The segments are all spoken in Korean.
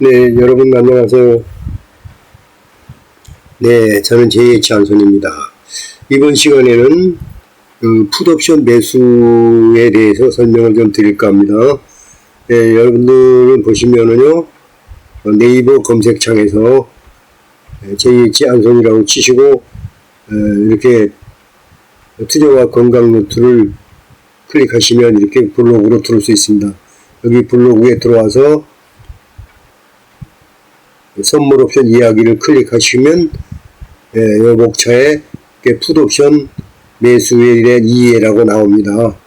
네, 여러분 안녕하세요. 네, 저는 JH안손입니다. 이번 시간에는 풋옵션 매수에 대해서 설명을 좀 드릴까 합니다. 네, 여러분들은 보시면은요, 네이버 검색창에서 JH안손이라고 치시고 이렇게 투자와 건강 노트를 클릭하시면 이렇게 블로그로 들어올 수 있습니다. 여기 블로그에 들어와서 선물 옵션 이야기를 클릭하시면 이 목차에 풋옵션 매수에 대한 이해라고 나옵니다.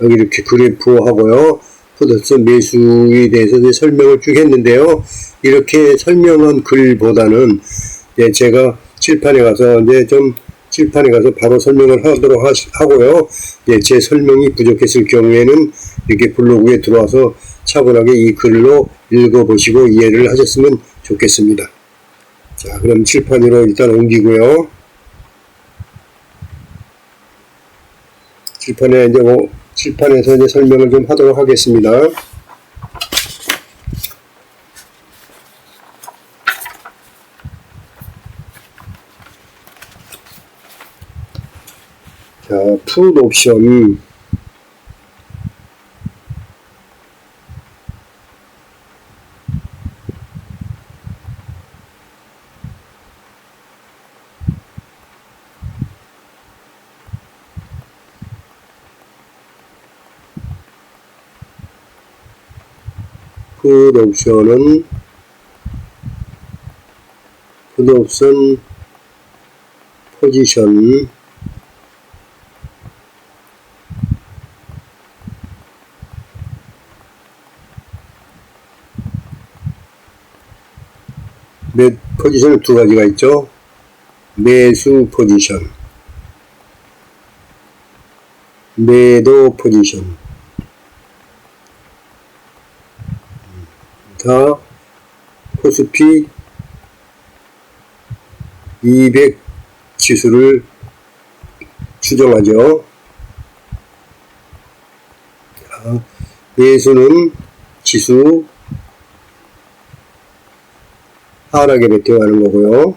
여기 이렇게 그래프하고요, 풋옵션 매수에 대해서 설명을 쭉 했는데요. 이렇게 설명한 글보다는 제가 칠판에 가서 바로 설명을 하도록 하고요. 제 설명이 부족했을 경우에는 이렇게 블로그에 들어와서 차분하게 이 글로 읽어보시고 이해를 하셨으면 좋겠습니다. 자, 그럼 칠판 위로 일단 옮기고요. 칠판에서 이제 설명을 좀 하도록 하겠습니다. 자, 풋옵션. 풋옵션 포지션 포지션은 두 가지가 있죠. 매수 포지션, 매도 포지션. 다 코스피 200 지수를 추정하죠. 매수는 지수 하락에 베팅하는 거고요.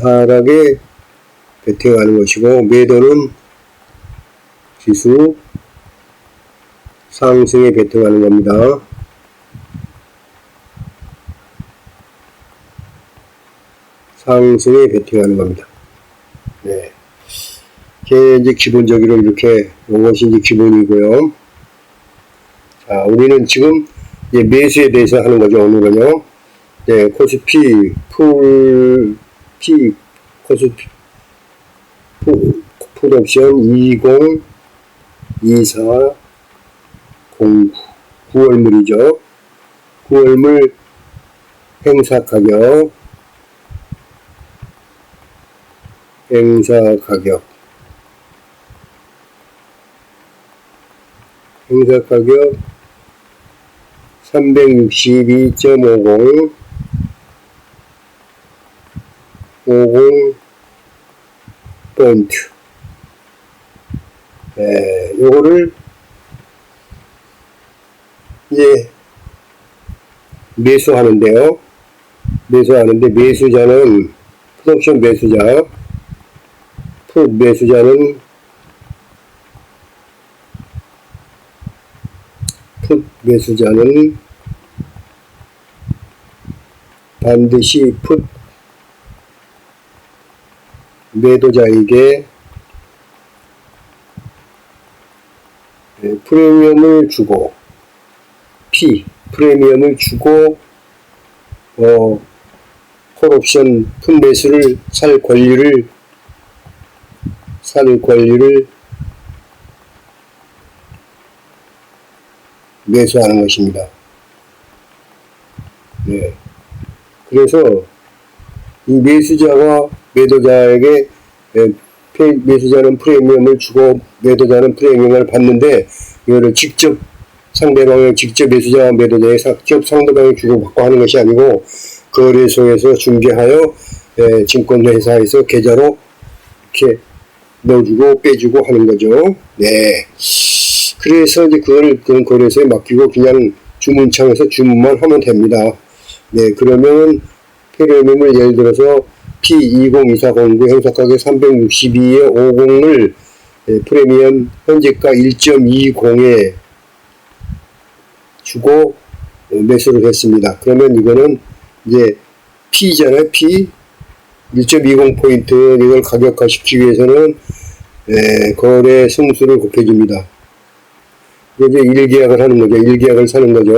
하락에 베팅하는 것이고, 매도는 지수 상승에 베팅하는 겁니다. 상승에 베팅하는 겁니다. 네. 이제 기본적으로 이렇게, 이것이 이제 기본이고요. 자, 우리는 지금 이제 매수에 대해서 하는 거죠, 오늘은요. 네, 코스피, 풋옵션 2024 9월물이죠. 9월물 행사 가격 행사 가격 362.50 포인트. 요거를 이제 매수하는데 매수자는 풋옵션 매수자는 반드시 풋 매도자에게 프리미엄을 주고 콜옵션 풋 매수를 살 권리를 매수하는 것입니다. 네. 그래서 이 매수자와 매도자에게 매수자는 프리미엄을 주고 매도자는 프리미엄을 받는데, 이거를 직접 매수자와 매도자의 직접 상대방이 주고받고 하는 것이 아니고, 거래소에서 중개하여 증권회사에서 계좌로 이렇게 넣어주고 빼주고 하는 거죠. 네. 그래서 이제 그건 거래소에 맡기고 그냥 주문창에서 주문만 하면 됩니다. 네, 그러면 프리미엄을 예를 들어서 P202409 행사가격 362에 50을 프리미엄 현재가 1.20에 주고 매수를 했습니다. 그러면 이거는 이제 P잖아요. P 1.20포인트 이걸 가격화 시키기 위해서는 거래 승수를 곱해줍니다. 이제 1계약을 하는 거죠. 1계약을 사는 거죠.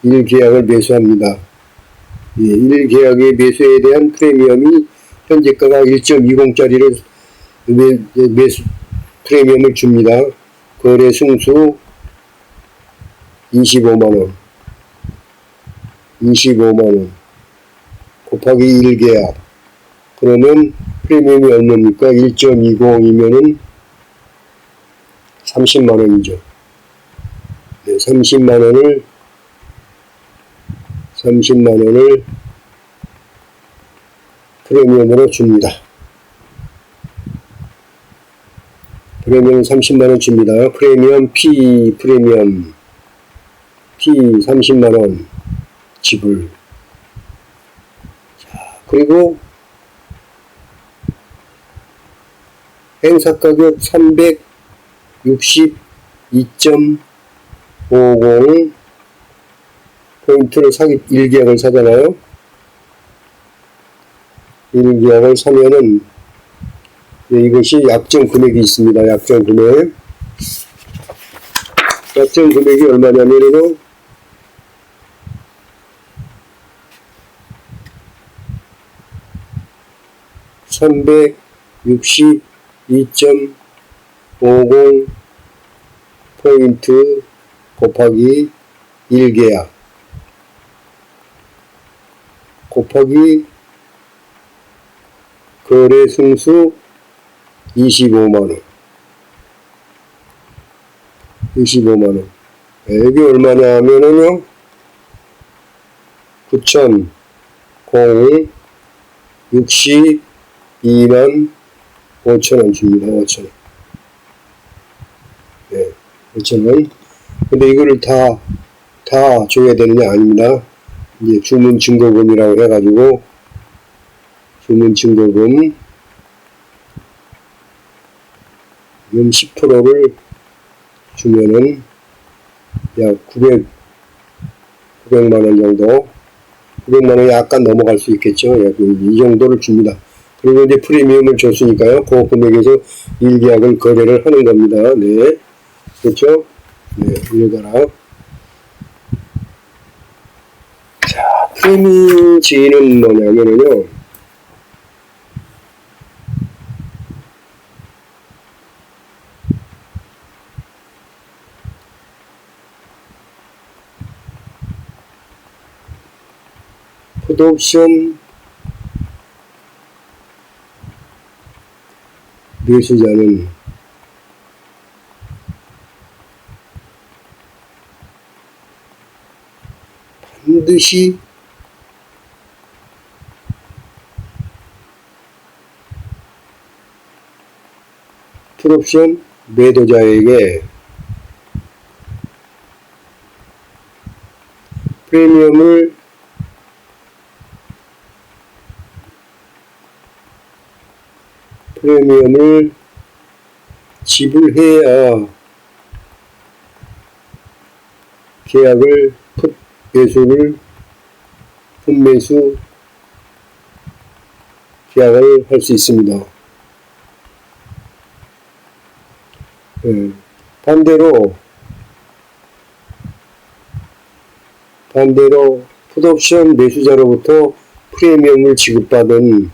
1계약을 매수합니다. 1계약의 매수에 대한 프리미엄이 현재가가 1.20짜리를 매수 프리미엄을 줍니다. 거래 승수 25만원 곱하기 1계약 그러면 프리미엄이 얼마입니까? 1.20이면은 30만원이죠. 네, 30만원을 프리미엄으로 줍니다. 프리미엄 30만원 줍니다. 프리미엄 프리미엄 P 30만원 지불. 자, 그리고 행사가격 362.50 포인트를 1계약을 사잖아요. 1계약을 사면은 이것이 약정 금액이 있습니다. 약정 금액이 얼마냐면은 362.50 포인트 곱하기 1계약 곱하기 거래 승수 25만원. 이게 얼마냐 하면은요, 9,062만 5천원 줍니다. 5천원. 네, 5천원. 근데 이거를 다 줘야 되느냐? 아닙니다. 이제 주문 증거금이라고 해가지고, 주문 증거금 10%를 주면은 약 900만원 정도, 900만원이 약간 넘어갈 수 있겠죠. 이 정도를 줍니다. 그리고 이제 프리미엄을 줬으니까요. 그 금액에서 1계약을 거래를 하는 겁니다. 네. 그렇죠? 네, 이거더라. 자, 프리미지는 뭐냐면요. 풋옵션 매수자는 반드시 풋옵션 매도자에게 프리미엄을 지불해야 계약을 풋매수 계약을 할 수 있습니다. 네. 반대로 풋옵션 매수자로부터 프리미엄을 지급받은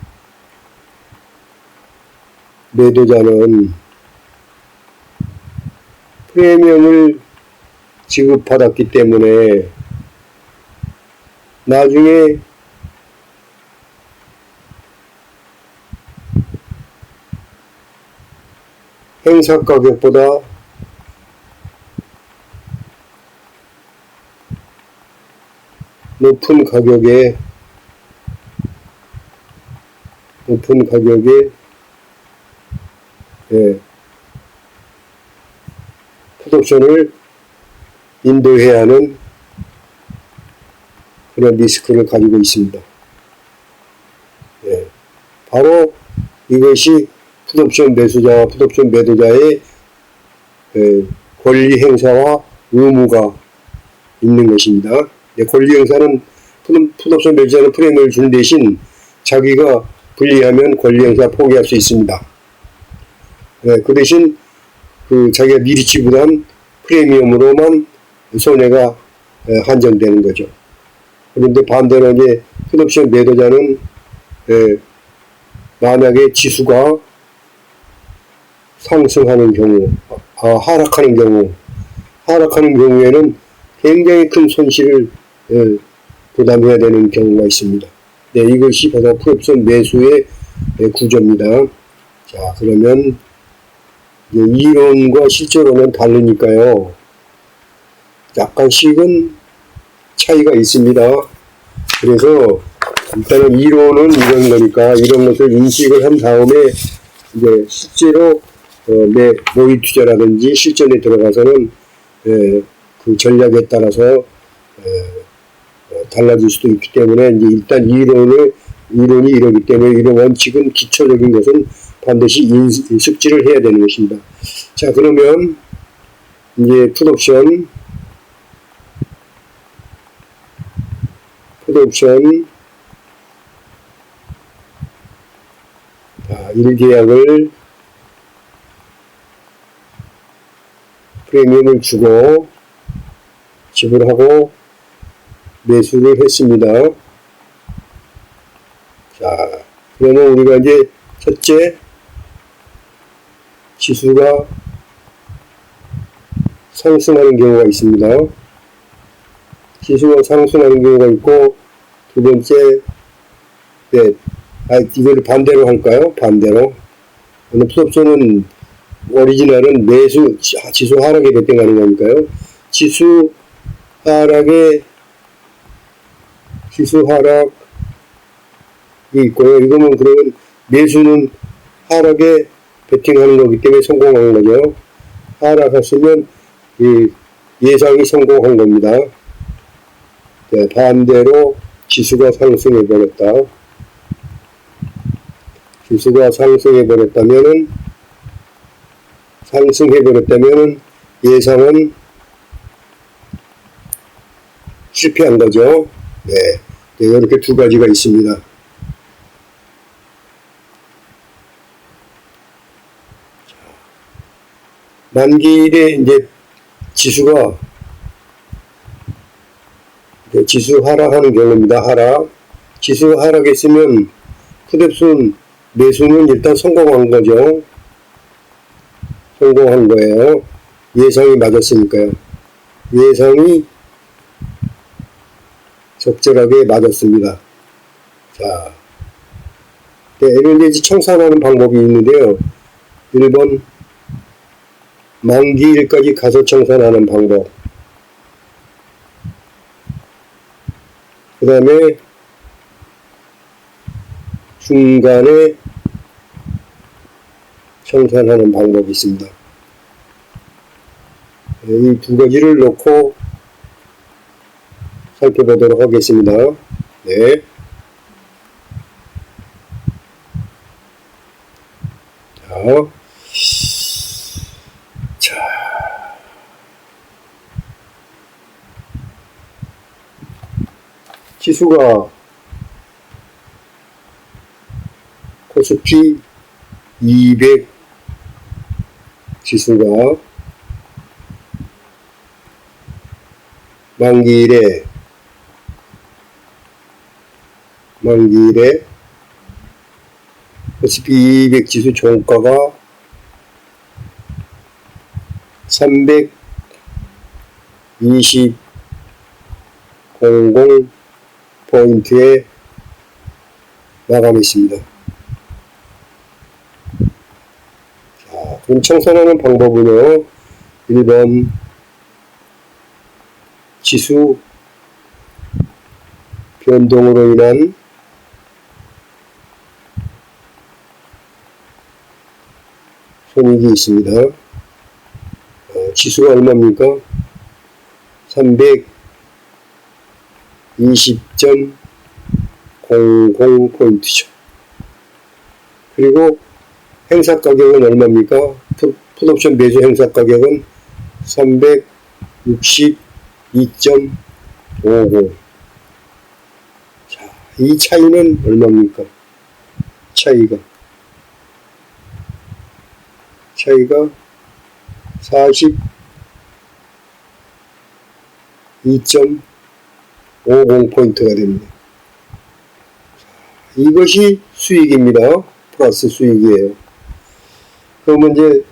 매도자는 프리미엄을 지급받았기 때문에 나중에 행사 가격보다 높은 가격에 풋옵션을 인도해야 하는 그런 리스크를 가지고 있습니다. 예, 바로 이것이 풋옵션 매수자와 풋옵션 매도자의 권리 행사와 의무가 있는 것입니다. 권리 행사는 풋옵션 매수자는 프리미엄을 주는 대신 자기가 불리하면 권리 행사 포기할 수 있습니다. 그 대신 자기가 미리 지불한 프리미엄으로만 손해가 한정되는 거죠. 그런데 반대로 이제 풋옵션 매도자는 만약에 지수가 상승하는 경우, 하락하는 경우에는 굉장히 큰 손실을 부담해야 되는 경우가 있습니다. 네, 이것이 바로 풋옵션 매수의 구조입니다. 자, 그러면 이론과 실제로는 다르니까요. 약간씩은 차이가 있습니다. 그래서 일단은 이론은 이런 거니까 이런 것을 인식을 한 다음에 이제 실제로 모의 투자라든지 실전에 들어가서는 그 전략에 따라서 달라질 수도 있기 때문에 이제 일단 이론이 이러기 때문에 이런 원칙은 기초적인 것은 반드시 숙지를 해야 되는 것입니다. 자, 그러면 이제 풋옵션 1계약을 프리미엄을 주고 지불하고 매수를 했습니다. 자, 그러면 우리가 이제 첫째, 지수가 상승하는 경우가 있습니다. 지수가 상승하는 경우가 있고, 두 번째, 이걸 반대로 할까요? 반대로. 풋옵션은 오리지널은 지수 하락에 배팅하는 거니까요. 지수 하락이 있고요. 이거는 그러면 매수는 하락에 배팅하는 거기 때문에 성공한 거죠. 하락했으면 예상이 성공한 겁니다. 네, 반대로 지수가 상승해버렸다. 지수가 상승해버렸다면은 예상은 실패한 거죠. 네, 이렇게 두 가지가 있습니다. 만기일에 이제 지수가 지수 하락하는 경우입니다. 지수 하락했으면 풋옵션 매수는 일단 성공한 거죠. 성공한 거예요. 예상이 맞았으니까요. 예상이 적절하게 맞았습니다. 자, 이런 이제 청산하는 방법이 있는데요. 1번 만기일까지 가서 청산하는 방법. 그 다음에 중간에 청산하는 방법이 있습니다. 이 두 가지를 놓고 살펴보도록 하겠습니다. 네. 자. 지수가 코스피 200 지수가 만기일에 코스피 200 지수 종가가 320 포인트에 마감했습니다. 자, 그럼 청산하는 방법은요. 1번 지수 변동으로 인한 손익이 있습니다. 지수가 얼마입니까? 320.00포인트죠. 그리고 행사 가격은 얼마입니까? 풋옵션 매수 행사 가격은 362.50. 자, 이 차이는 얼마입니까? 차이가 42.50포인트가 됩니다. 이것이 수익입니다. 플러스 수익이에요. 그러면 이제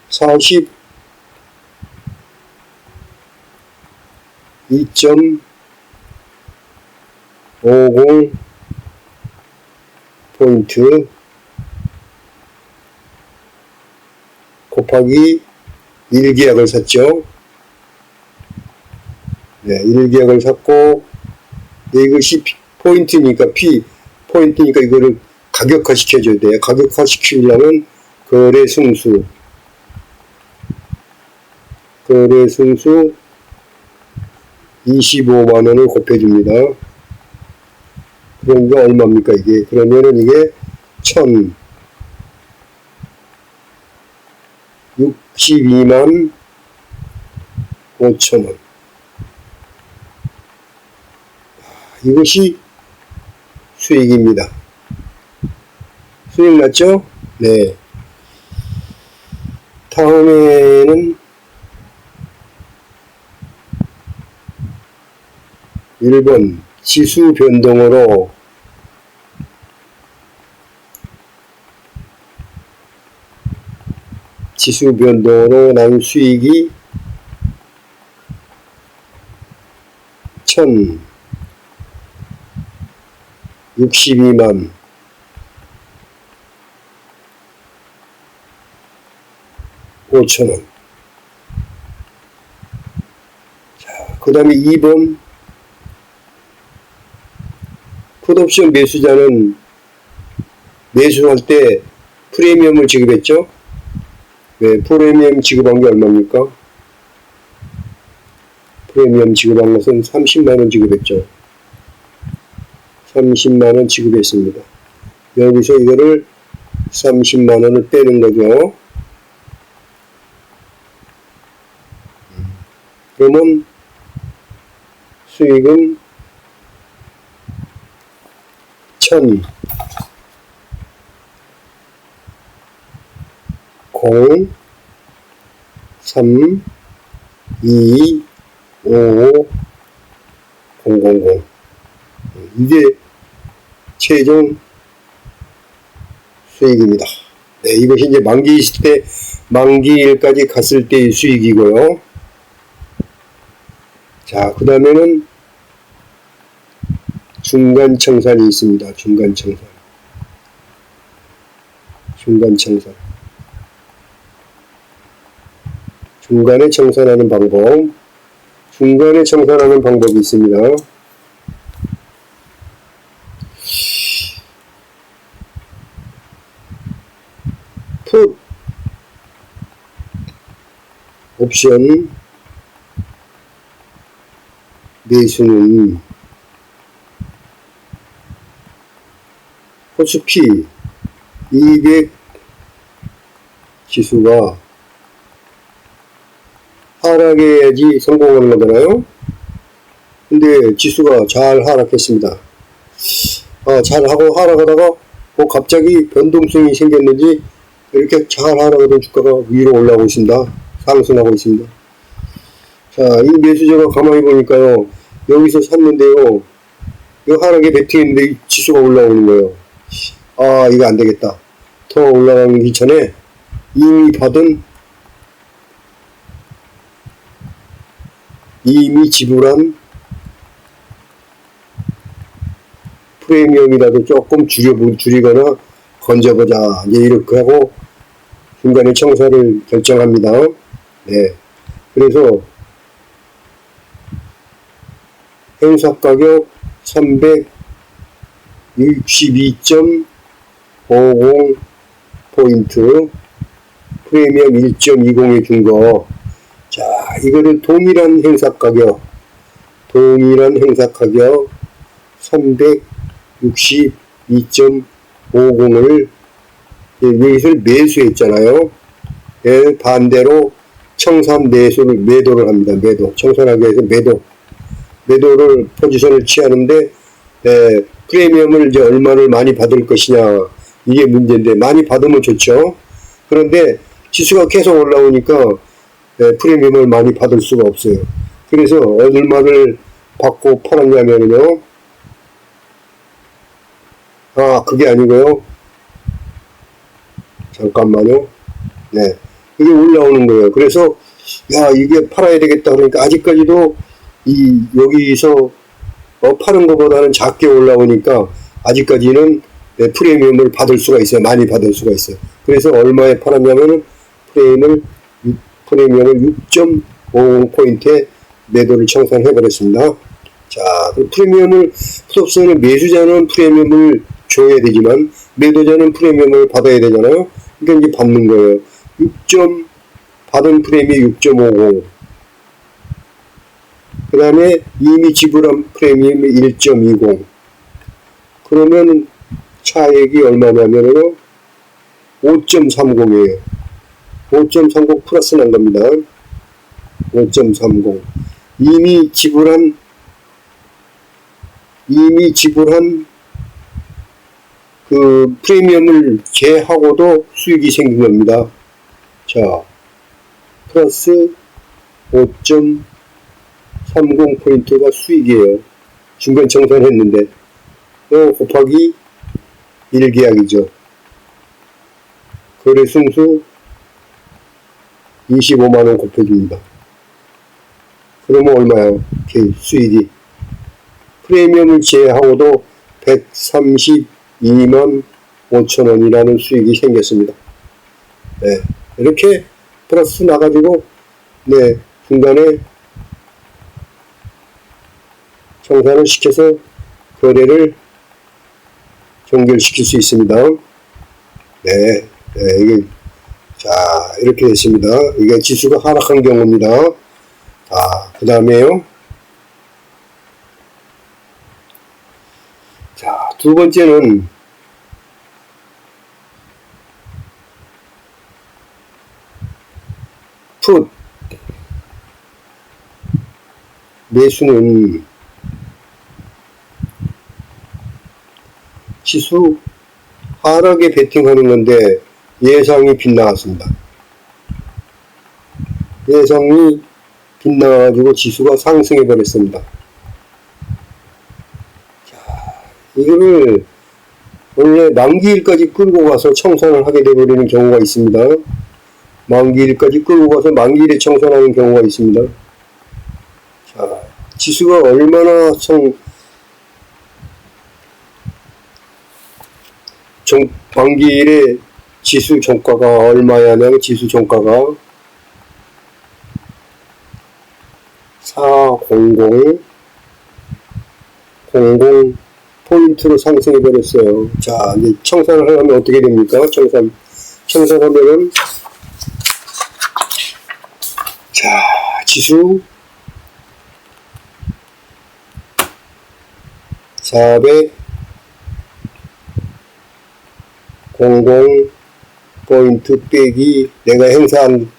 42.50포인트 곱하기 1계약을 샀죠. 네, 1계약을 샀고, 이것이 포인트니까, 포인트니까 이거를 가격화 시켜줘야 돼요. 가격화 시키려면 거래 승수 25만원을 곱해줍니다. 그러니까 얼마입니까, 이게? 그러면은 이게 62만 5천원. 이것이 수익입니다. 수익 났죠? 네. 다음에는 1번 지수 변동으로 난 수익이 1062만 5천원. 자, 그 다음에 2번 풋옵션 매수자는 매수할 때 프리미엄을 지급했죠. 네, 프리미엄 지급한 게 얼마입니까? 프리미엄 지급한 것은 30만원 지급했죠. 30만원 지급했습니다. 여기서 이거를 30만원을 빼는 거죠. 그러면 수익은 3, 2, 5, 000. 이게 최종 수익입니다. 네, 이것이 이제 만기일까지 갔을 때의 수익이고요. 자, 그 다음에는 중간청산이 있습니다. 중간청산. 중간에 청산하는 방법. 중간에 청산하는 방법이 있습니다. 풋 옵션 매수는 코스피 200 지수가 하락해야지 성공하는 거잖아요. 근데 지수가 잘 하락했습니다. 잘하고 하락하다가 갑자기 변동성이 생겼는지 이렇게 잘 하락하던 주가가 위로 올라오고 있습니다. 상승하고 있습니다. 자, 이 매수자가 가만히 보니까요, 여기서 샀는데요, 이 하락에 베팅했는데 지수가 올라오는 거예요. 이거 안 되겠다. 더 올라가기 전에 이미 지불한 프리미엄이라도 조금 줄이거나 건져보자. 이제 이렇게 하고 중간에 청산을 결정합니다. 네. 그래서 행사 가격 362.50포인트 프리미엄 1.20에 준 거 자, 이거는 동일한 행사 가격 362.50을 여기서 매수했잖아요. 예, 반대로 청산 매도를 합니다. 청산하기 위해서 매도를 포지션을 취하는데, 프리미엄을 이제 얼마를 많이 받을 것이냐, 이게 문제인데, 많이 받으면 좋죠. 그런데 지수가 계속 올라오니까 프리미엄을 많이 받을 수가 없어요. 그래서 얼마를 받고 팔았냐면요, 그게 아니고요, 잠깐만요. 네, 이게 올라오는 거예요. 그래서 이게 팔아야 되겠다 그러니까, 아직까지도 여기서 파는 것보다는 작게 올라오니까 아직까지는 프리미엄을 받을 수가 있어요. 많이 받을 수가 있어요. 그래서 얼마에 팔았냐면은 프리미엄을 6.50포인트에 매도를 청산해 버렸습니다. 자, 프리미엄을, 풋옵션은 매수자는 프리미엄을 줘야 되지만 매도자는 프리미엄을 받아야 되잖아요. 그러니까 이제 받는 거예요. 받은 프리미엄이 6.50. 그 다음에 이미 지불한 프리미엄이 1.20. 그러면 차액이 얼마냐면은 5.30이에요. 5.30 플러스 난 겁니다. 5.30. 이미 지불한 그 프리미엄을 제하고도 수익이 생긴 겁니다. 자, 플러스 5.30포인트가 수익이에요. 중간 청산했는데, 곱하기 1계약이죠. 거래 승수 25만원 곱해줍니다. 그러면 얼마야? 수익이. 프리미엄을 제하고도 132만 5천원이라는 수익이 생겼습니다. 네, 이렇게 플러스 나가지고, 네, 중간에 청산을 시켜서 거래를 종결시킬 수 있습니다. 네, 이게, 자, 이렇게 됐습니다. 이게 지수가 하락한 경우입니다. 그 다음에요. 자, 두 번째는 풋 매수는 지수 하락에 베팅하는 건데 예상이 빗나갔습니다. 예상이 빗나가지고 지수가 상승해 버렸습니다. 자, 이거를 원래 만기일까지 끌고 가서 청산을 하게 되버리는 경우가 있습니다. 만기일까지 끌고 가서 만기일에 청산하는 경우가 있습니다. 자, 지수가 얼마나 만기일에 지수 종가가 얼마냐면 지수 종가가 400 포인트로 상승해 버렸어요. 자, 이제 청산을 하려면 어떻게 됩니까? 청산하면은, 자, 지수 400 포인트 빼기 내가 행사한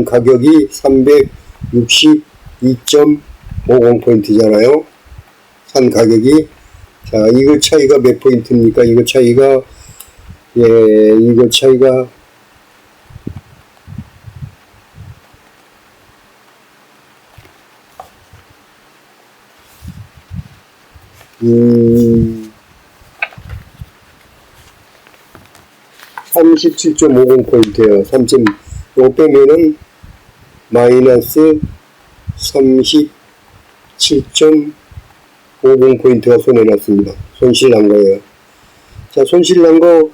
가격이 362.50포인트잖아요. 산 가격이. 자, 이거 차이가 몇 포인트입니까? 이거 차이가 37.50포인트예요. 이거 빼면은 마이너스 37.50포인트가 손해났습니다. 손실난 거예요. 자, 손실난 거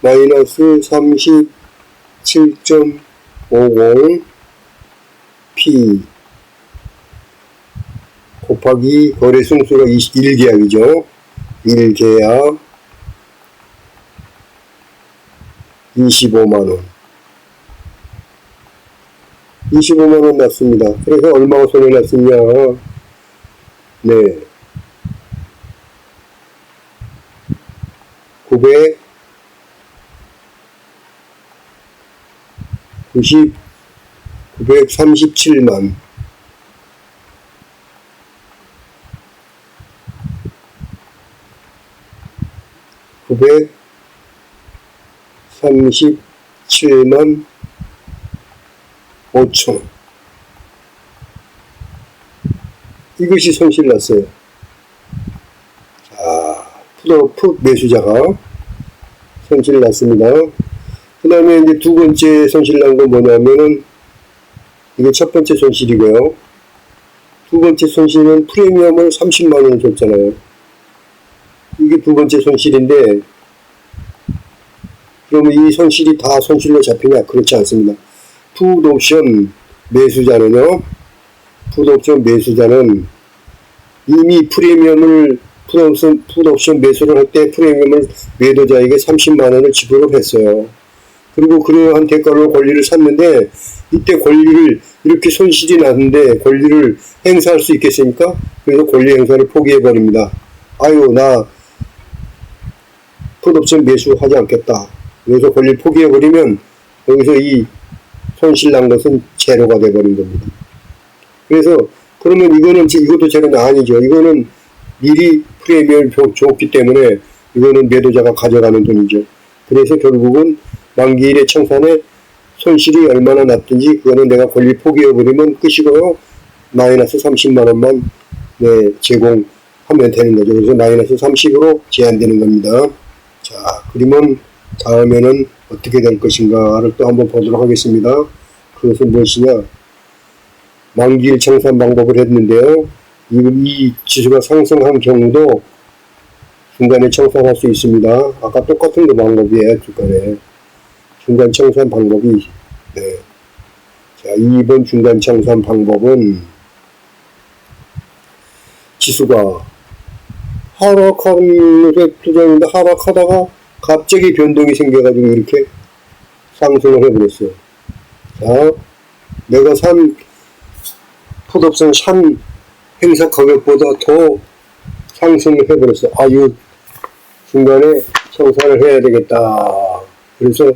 마이너스 37.50 P 곱하기 거래 승수가 1계약이죠. 1계약 25만원. 25만원 났습니다. 그래서 얼마가 손해 났느냐. 네. 937만. (937만 5천원) 이것이 손실 났어요. 자, 풋 매수자가 손실 났습니다. 그 다음에 이제 두 번째 손실 난 건 뭐냐면은, 이게 첫 번째 손실이고요. 두 번째 손실은 프리미엄을 30만원을 줬잖아요. 이게 두 번째 손실인데, 그러면 이 손실이 다 손실로 잡히냐? 그렇지 않습니다. 풋옵션 매수자는요, 풋옵션 매수자는 이미 프리미엄을, 풋옵션 매수를 할 때 프리미엄을 매도자에게 30만원을 지불을 했어요. 그리고 그러한 대가로 권리를 샀는데, 이때 권리를, 이렇게 손실이 났는데 권리를 행사할 수 있겠습니까? 그래서 권리 행사를 포기해버립니다. 아유, 나 풋옵션 매수하지 않겠다. 그래서 권리 포기해버리면 여기서 이 손실 난 것은 제로가 돼버린 겁니다. 그래서 그러면 이것도 제로는 아니죠. 이거는 미리 프리미엄을 줬기 때문에 이거는 매도자가 가져가는 돈이죠. 그래서 결국은 만기일의 청산에 손실이 얼마나 났든지 그거는 내가 권리 포기해버리면 끝이고요. 마이너스 30만원만 제공하면 되는 거죠. 그래서 마이너스 30으로 제한되는 겁니다. 자, 그러면 다음에는 어떻게 될 것인가를 또 한번 보도록 하겠습니다. 그것은 무엇이냐? 만기일 청산 방법을 했는데요. 이 지수가 상승한 경우도 중간에 청산할 수 있습니다. 아까 똑같은 그 방법이에요. 중간 청산 방법이. 네. 자, 2번 중간 청산 방법은 지수가 하락하는 투자인데 하락하다가 갑자기 변동이 생겨가지고 이렇게 상승을 해버렸어요. 자, 내가 산 풋옵션 산 행사 가격보다 더 상승을 해버렸어요. 아, 이거 중간에 청산을 해야 되겠다. 그래서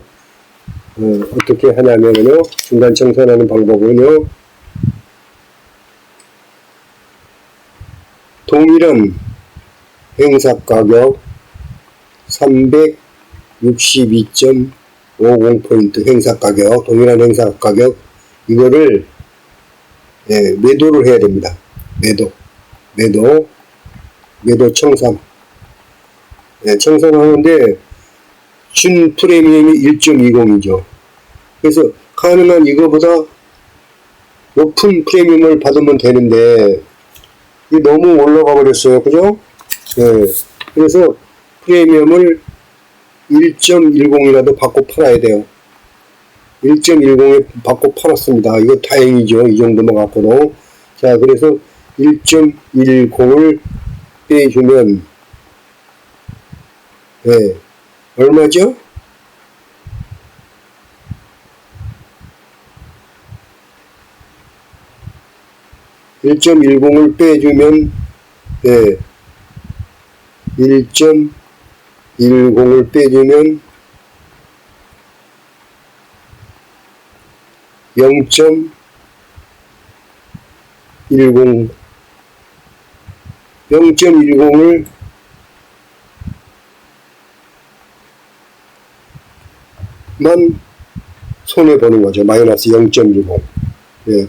어떻게 하냐면요, 중간 청산하는 방법은요, 동일한 행사 가격 362.50포인트 행사 가격, 동일한 행사 가격, 이거를 매도를 해야 됩니다. 매도 청산. 청산하는데 준 프리미엄이 1.20이죠. 그래서 가능한 이거보다 높은 프리미엄을 받으면 되는데 이게 너무 올라가 버렸어요. 그죠? 그래서 프리미엄을 1.10이라도 받고 팔아야 돼요. 1.10에 받고 팔았습니다. 이거 다행이죠. 이 정도만 갖고도. 자, 그래서 1.10을 빼주면 얼마죠? (1.10을) 빼주면 1.10을 빼주면 0.10 0.10을 만 손해보는 거죠. 마이너스 0.10.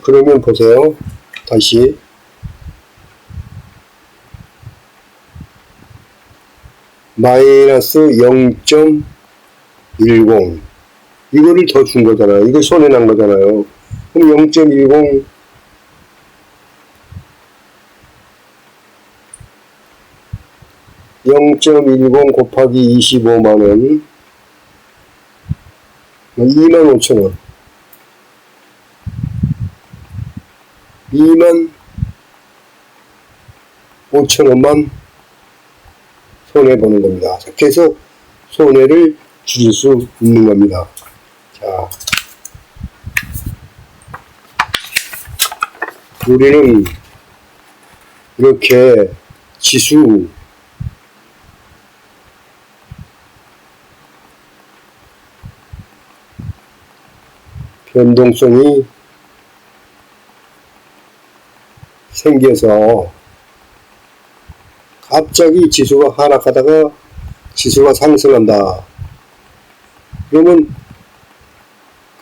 그러면 보세요. 다시. 마이너스 0.10. 이거를 더 준 거잖아요. 이거 손해난 거잖아요. 그럼 0.10 0.10 곱하기 25만원 25,000원 25,000원만 손해보는 겁니다. 그래서 손해를 줄일 수 있는 겁니다. 자, 우리는 이렇게 지수 변동성이 생겨서 갑자기 지수가 하락하다가 지수가 상승한다. 그러면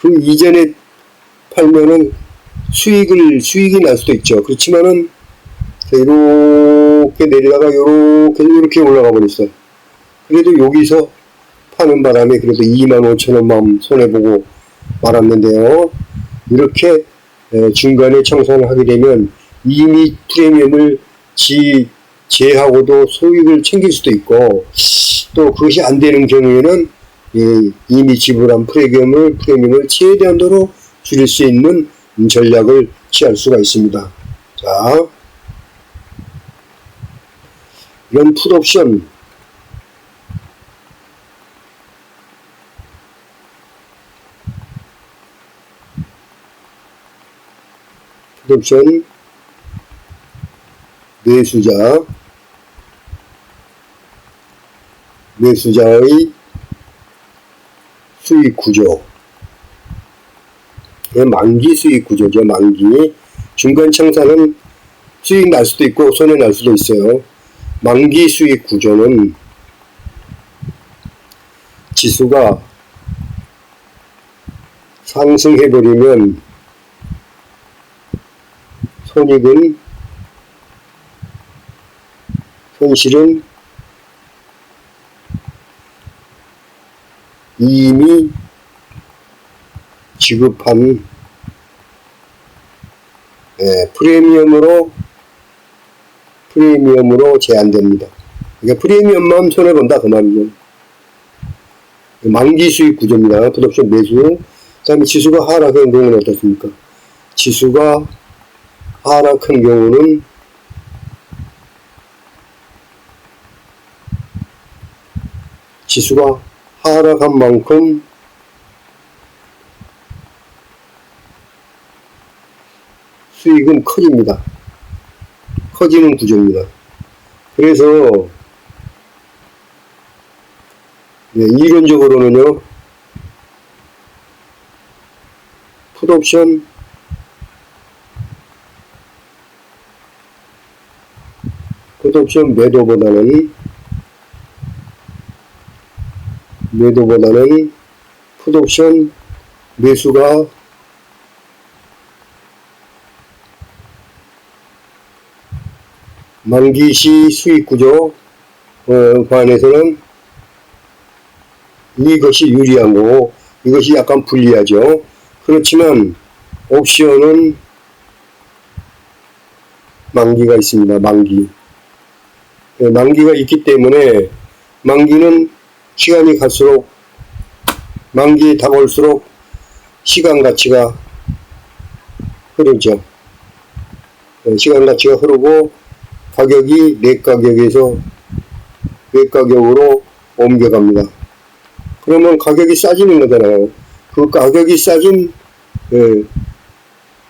그 이전에 팔면은 수익이 날 수도 있죠. 그렇지만은 이렇게 내리다가 이렇게 올라가 버렸어요. 그래도 여기서 파는 바람에 그래도 25,000원만 손해보고 말았는데요. 이렇게 중간에 청산을 하게 되면 이미 프리미엄을 제하고도 소익을 챙길 수도 있고, 또 그것이 안 되는 경우에는 이미 지불한 프리미엄을 최대한도로 줄일 수 있는 전략을 취할 수가 있습니다. 자, 이런 풋옵션 매수자의 수익 구조, 만기 수익 구조죠. 만기. 중간 청산은 수익 날 수도 있고 손해 날 수도 있어요. 만기 수익 구조는 지수가 상승해버리면 손실은 이미 지급한 프리미엄으로 제한됩니다. 그러니까 프리미엄만 손해본다 그 말이죠. 만기 수익 구조입니다. 풋옵션 매수. 그 다음에 지수가 하락한 경우는 어떻습니까? 지수가 하락한 경우는 지수가 하락한 만큼 수익은 커집니다. 커지는 구조입니다. 그래서 이론적으로는요, 풋옵션 매도보다는 풋옵션 매수가 만기시 수익구조 관해서는 이것이 유리한 거고 이것이 약간 불리하죠. 그렇지만 옵션은 만기가 있습니다. 만기가 있기 때문에 만기는 시간이 갈수록 만기에 다가올수록 시간 가치가 흐르죠. 시간 가치가 흐르고 가격이 넷가격에서 외가격으로 옮겨갑니다. 그러면 가격이 싸지는 거잖아요. 그 가격이 싸진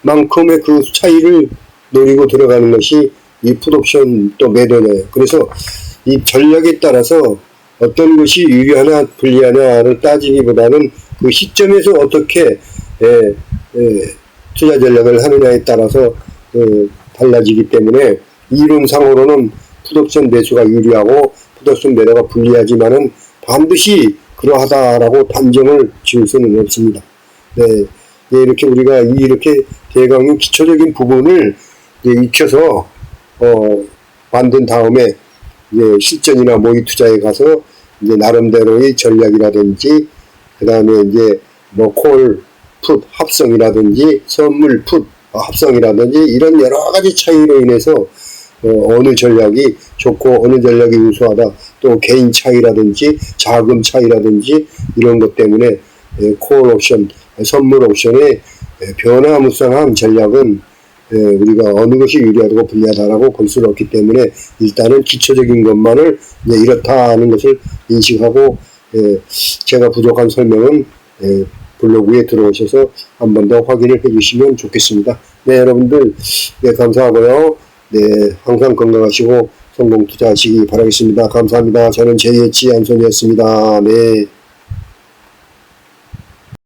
만큼의 그 차이를 노리고 들어가는 것이 이 풋옵션 또 매도네요. 그래서 이 전략에 따라서 어떤 것이 유리하냐 불리하냐를 따지기보다는 그 시점에서 어떻게 투자 전략을 하느냐에 따라서 달라지기 때문에 이론상으로는 풋옵션 매수가 유리하고 풋옵션 매도가 불리하지만은 반드시 그러하다라고 단정을 지을 수는 없습니다. 이렇게 우리가 이렇게 대강의 기초적인 부분을 익혀서 만든 다음에 실전이나 모의 투자에 가서 나름대로의 전략이라든지 그 다음에 콜, 풋 합성이라든지 선물 풋 합성이라든지 이런 여러 가지 차이로 인해서 어느 전략이 좋고 어느 전략이 우수하다, 또 개인 차이라든지 자금 차이라든지 이런 것 때문에 콜 옵션, 선물 옵션의 변화무쌍한 전략은 우리가 어느 것이 유리하고 불리하다라고 볼 수는 없기 때문에 일단은 기초적인 것만을 이렇다 하는 것을 인식하고 제가 부족한 설명은 블로그에 들어오셔서 한 번 더 확인을 해 주시면 좋겠습니다. 네, 여러분들, 네, 감사하고요. 네, 항상 건강하시고 성공 투자하시기 바라겠습니다. 감사합니다. 저는 JH 안손이었습니다. 네.